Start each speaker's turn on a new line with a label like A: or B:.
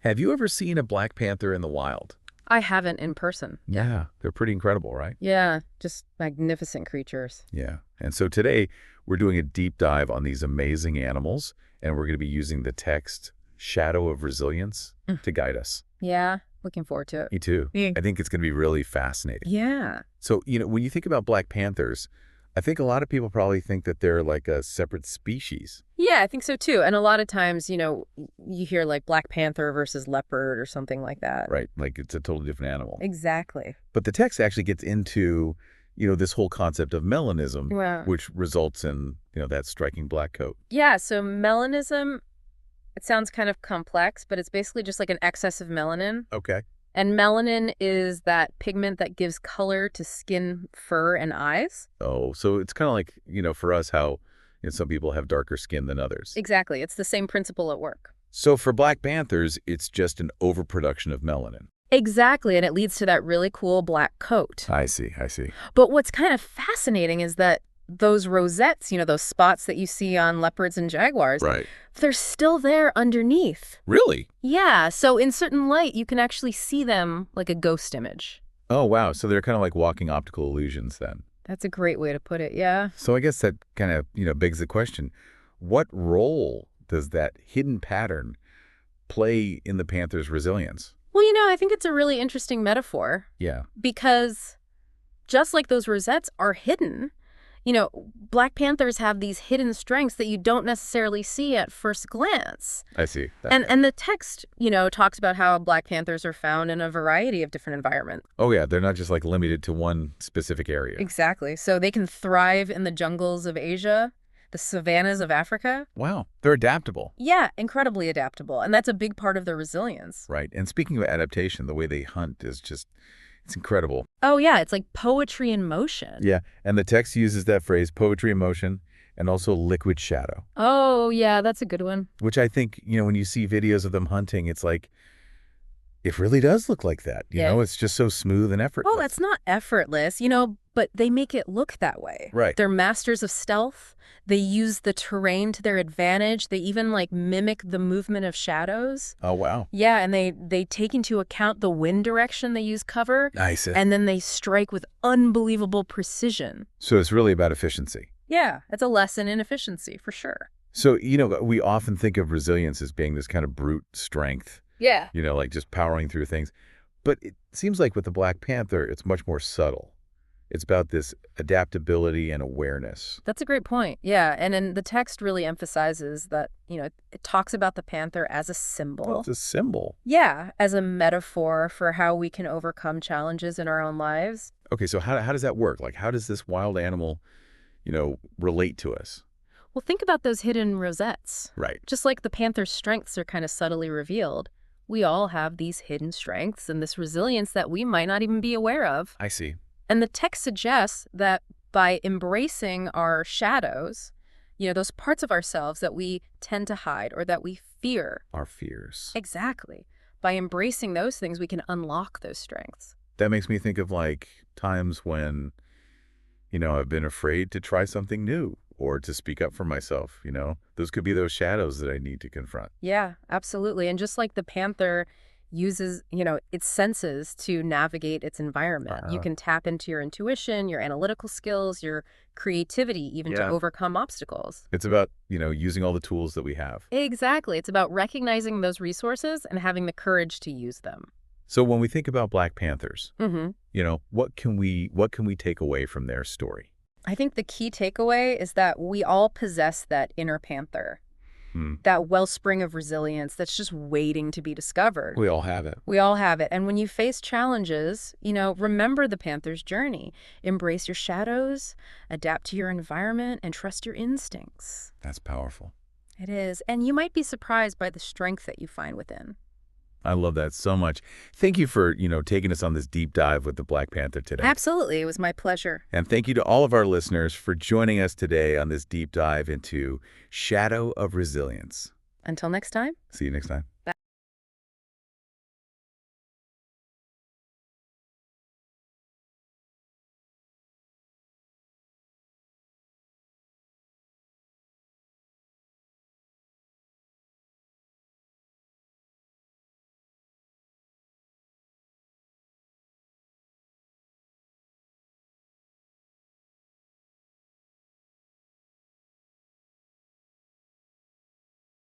A: Have you ever seen a black panther in the wild?
B: I haven't in person.
A: Yeah, they're pretty incredible, right?
B: Yeah, just magnificent creatures.
A: Yeah. And so today we're doing a deep dive on these amazing animals, and we're going to be using the text Shadow of Resilience to guide us.
B: Yeah, looking forward to it.
A: Me too.
B: Yeah.
A: I think it's going to be really fascinating.
B: Yeah.
A: So, when you think about black panthers, I think a lot of people probably think that they're like a separate species.
B: Yeah, I think so too. And a lot of times, you hear like Black Panther versus leopard or something like that.
A: Right. Like it's a totally different animal.
B: Exactly.
A: But the text actually gets into, this whole concept of melanism,
B: Wow.
A: which results in, that striking black coat.
B: Yeah, so melanism, it sounds kind of complex, but it's basically just like an excess of melanin.
A: Okay.
B: And melanin is that pigment that gives color to skin, fur, and eyes.
A: Oh, so it's kind of like, for us, how some people have darker skin than others.
B: Exactly. It's the same principle at work.
A: So for black panthers, it's just an overproduction of melanin.
B: Exactly, and it leads to that really cool black coat.
A: I see.
B: But what's kind of fascinating is that those rosettes, those spots that you see on leopards and jaguars,
A: Right.
B: they're still there underneath.
A: Really?
B: Yeah, so in certain light, you can actually see them like a ghost image.
A: Oh, wow. So they're kind of like walking optical illusions then.
B: That's a great way to put it, yeah.
A: So I guess that kind of, begs the question, what role does that hidden pattern play in the panther's resilience?
B: Well, I think it's a really interesting metaphor.
A: Yeah.
B: Because just like those rosettes are hidden, black panthers have these hidden strengths that you don't necessarily see at first glance.
A: I see.
B: And the text, talks about how black panthers are found in a variety of different environments.
A: Oh, yeah. They're not just like limited to one specific area.
B: Exactly. So they can thrive in the jungles of Asia, the savannas of Africa.
A: Wow. They're adaptable.
B: Yeah, incredibly adaptable. And that's a big part of their resilience.
A: Right. And speaking of adaptation, the way they hunt is just, it's incredible.
B: Oh, yeah. It's like poetry in motion.
A: Yeah. And the text uses that phrase, poetry in motion, and also liquid shadow.
B: Oh, yeah. That's a good one.
A: Which I think, when you see videos of them hunting, it's like, it really does look like that. It's just so smooth and effortless.
B: Well, that's not effortless, but they make it look that way.
A: Right.
B: They're masters of stealth. They use the terrain to their advantage. They even mimic the movement of shadows.
A: Oh, wow.
B: Yeah, and they take into account the wind direction they use cover.
A: Nice.
B: And then they strike with unbelievable precision.
A: So it's really about efficiency.
B: Yeah, it's a lesson in efficiency for sure.
A: So, we often think of resilience as being this kind of brute strength.
B: Yeah.
A: Like just powering through things. But it seems like with the Black Panther, it's much more subtle. It's about this adaptability and awareness.
B: That's a great point. Yeah. And then the text really emphasizes that, it talks about the panther as a symbol.
A: Well, it's a symbol.
B: Yeah, as a metaphor for how we can overcome challenges in our own lives.
A: Okay, so how does that work? Like, how does this wild animal, relate to us?
B: Well, think about those hidden rosettes.
A: Right.
B: Just like the panther's strengths are kind of subtly revealed, we all have these hidden strengths and this resilience that we might not even be aware of.
A: I see.
B: And the text suggests that by embracing our shadows, those parts of ourselves that we tend to hide or that we fear.
A: Our fears.
B: Exactly. By embracing those things, we can unlock those strengths.
A: That makes me think of like times when, I've been afraid to try something new or to speak up for myself, Those could be those shadows that I need to confront.
B: Yeah, absolutely. And just like the panther uses, its senses to navigate its environment. You can tap into your intuition, your analytical skills, your creativity, even to overcome obstacles.
A: It's about, using all the tools that we have.
B: Exactly. It's about recognizing those resources and having the courage to use them.
A: So when we think about Black Panthers,
B: Mm-hmm.
A: what can we take away from their story?
B: I think the key takeaway is that we all possess that inner panther, that wellspring of resilience that's just waiting to be discovered.
A: We all have it.
B: We all have it. And when you face challenges, remember the panther's journey. Embrace your shadows, adapt to your environment, and trust your instincts.
A: That's powerful.
B: It is. And you might be surprised by the strength that you find within.
A: I love that so much. Thank you for, taking us on this deep dive with the Black Panther today.
B: Absolutely. It was my pleasure.
A: And thank you to all of our listeners for joining us today on this deep dive into Shadow of Resilience.
B: Until next time.
A: See you next time.